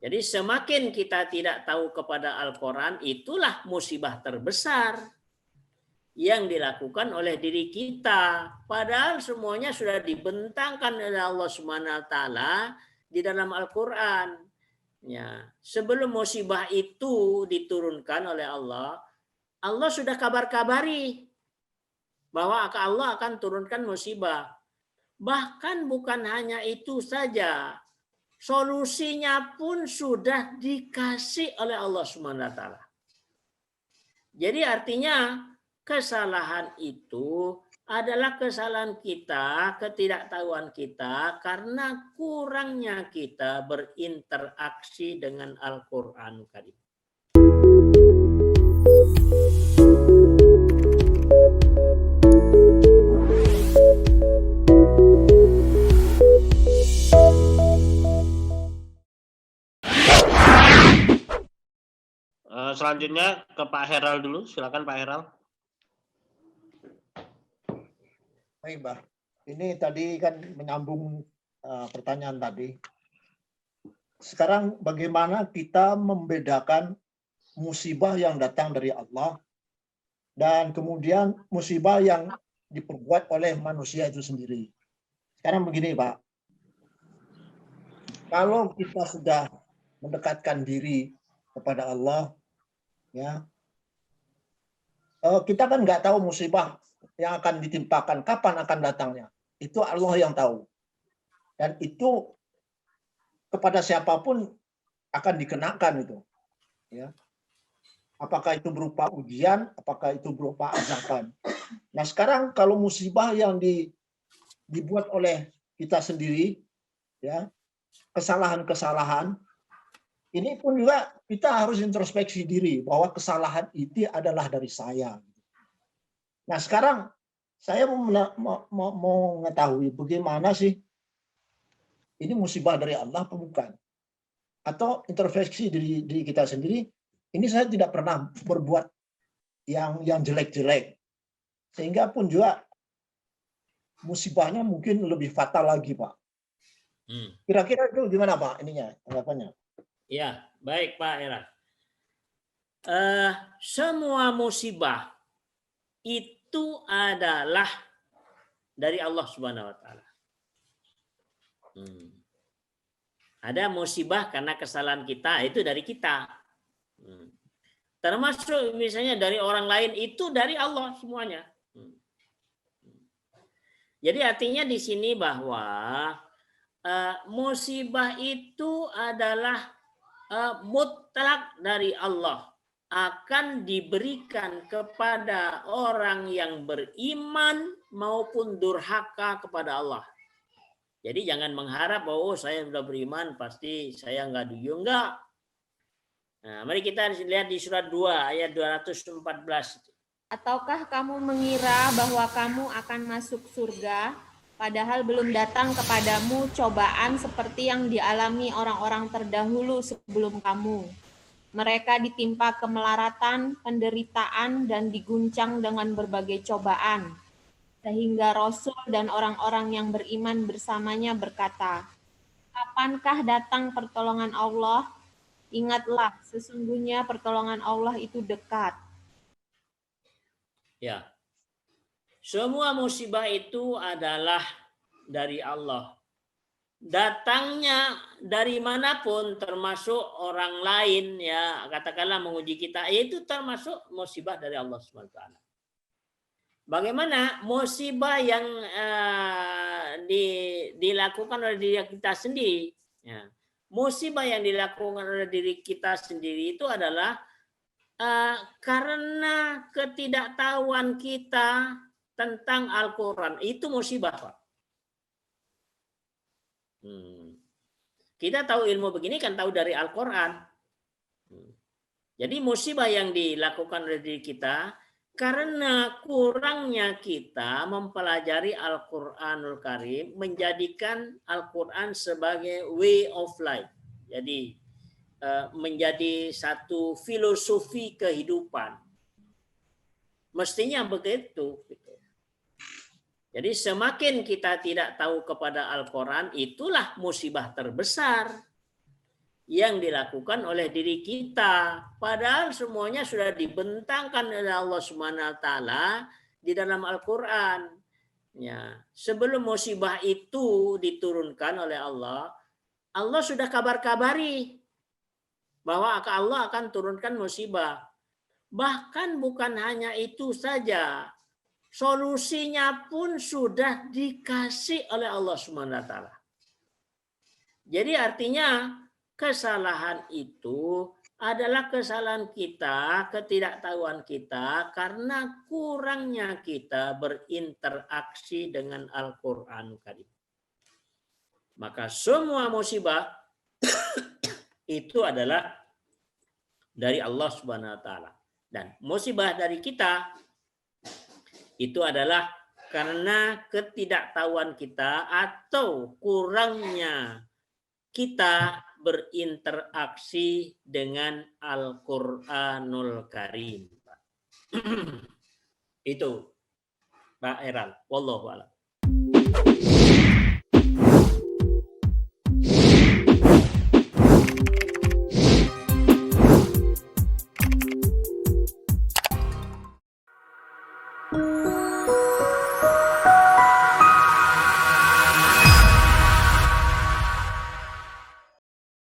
Jadi semakin kita tidak tahu kepada Al-Quran, itulah musibah terbesar yang dilakukan oleh diri kita. Padahal semuanya sudah dibentangkan oleh Allah Subhanahu wa taala di dalam Al-Quran. Ya, sebelum musibah itu diturunkan oleh Allah, Allah sudah kabar-kabari bahwa Allah akan turunkan musibah. Bahkan bukan hanya itu saja, solusinya pun sudah dikasih oleh Allah Subhanahu wa taala. Jadi artinya kesalahan itu adalah kesalahan kita, ketidaktahuan kita karena kurangnya kita berinteraksi dengan Al-Qur'an Karim. Selanjutnya ke Pak Heral dulu, silakan Pak Heral. Baik, Mbak. Ini tadi kan menyambung pertanyaan tadi. Sekarang bagaimana kita membedakan musibah yang datang dari Allah dan kemudian musibah yang diperbuat oleh manusia itu sendiri. Sekarang begini, Pak. Kalau kita sudah mendekatkan diri kepada Allah, ya, kita kan nggak tahu musibah yang akan ditimpakan, kapan akan datangnya. Itu Allah yang tahu. Dan itu kepada siapapun akan dikenakan itu. Ya. Apakah itu berupa ujian, apakah itu berupa azaban. Nah sekarang kalau musibah yang dibuat oleh kita sendiri, ya, kesalahan-kesalahan, ini pun juga kita harus introspeksi diri bahwa kesalahan itu adalah dari saya. Nah sekarang saya mau mengetahui bagaimana sih ini musibah dari Allah atau bukan? Atau introspeksi diri kita sendiri, ini saya tidak pernah berbuat yang jelek-jelek. Sehingga pun juga musibahnya mungkin lebih fatal lagi, Pak. Kira-kira itu gimana, Pak, ininya, tanggapannya? Ya, baik Pak Heral. Semua musibah itu adalah dari Allah Subhanahu wa taala. Ada musibah karena kesalahan kita, itu dari kita. Termasuk misalnya dari orang lain, itu dari Allah semuanya. Jadi artinya di sini bahwa musibah itu adalah mutlak dari Allah, akan diberikan kepada orang yang beriman maupun durhaka kepada Allah. Jadi jangan mengharap bahwa saya sudah beriman pasti saya nggak duyung, enggak. Nah, mari kita lihat di surat 2 ayat 214. Ataukah kamu mengira bahwa kamu akan masuk surga padahal belum datang kepadamu cobaan seperti yang dialami orang-orang terdahulu sebelum kamu. Mereka ditimpa kemelaratan, penderitaan, dan diguncang dengan berbagai cobaan. Sehingga Rasul dan orang-orang yang beriman bersamanya berkata, kapankah datang pertolongan Allah? Ingatlah, sesungguhnya pertolongan Allah itu dekat. Ya, semua musibah itu adalah dari Allah. Datangnya dari manapun, termasuk orang lain, ya katakanlah menguji kita, itu termasuk musibah dari Allah SWT. Bagaimana musibah yang dilakukan oleh diri kita sendiri? Ya. Musibah yang dilakukan oleh diri kita sendiri itu adalah karena ketidaktahuan kita tentang Al-Quran. Itu musibah, Pak. Kita tahu ilmu begini kan tahu dari Al-Quran. Jadi musibah yang dilakukan oleh diri kita karena kurangnya kita mempelajari Al-Quranul Karim, menjadikan Al-Quran sebagai way of life. Jadi menjadi satu filosofi kehidupan. Mestinya begitu. Jadi semakin kita tidak tahu kepada Al-Quran, itulah musibah terbesar yang dilakukan oleh diri kita. Padahal semuanya sudah dibentangkan oleh Allah Subhanahu wa taala di dalam Al-Qur'an. Ya, sebelum musibah itu diturunkan oleh Allah, Allah sudah kabar-kabari bahwa Allah akan turunkan musibah. Bahkan bukan hanya itu saja, solusinya pun sudah dikasih oleh Allah Subhanahu wa taala. Jadi artinya kesalahan itu adalah kesalahan kita, ketidaktahuan kita karena kurangnya kita berinteraksi dengan Al-Qur'an Karim. Maka semua musibah itu adalah dari Allah Subhanahu wa taala. Dan musibah dari kita itu adalah karena ketidaktahuan kita atau kurangnya kita berinteraksi dengan Al-Qur'anul Karim. Itu Pak Heral. Wallahu a'lam. Thank you.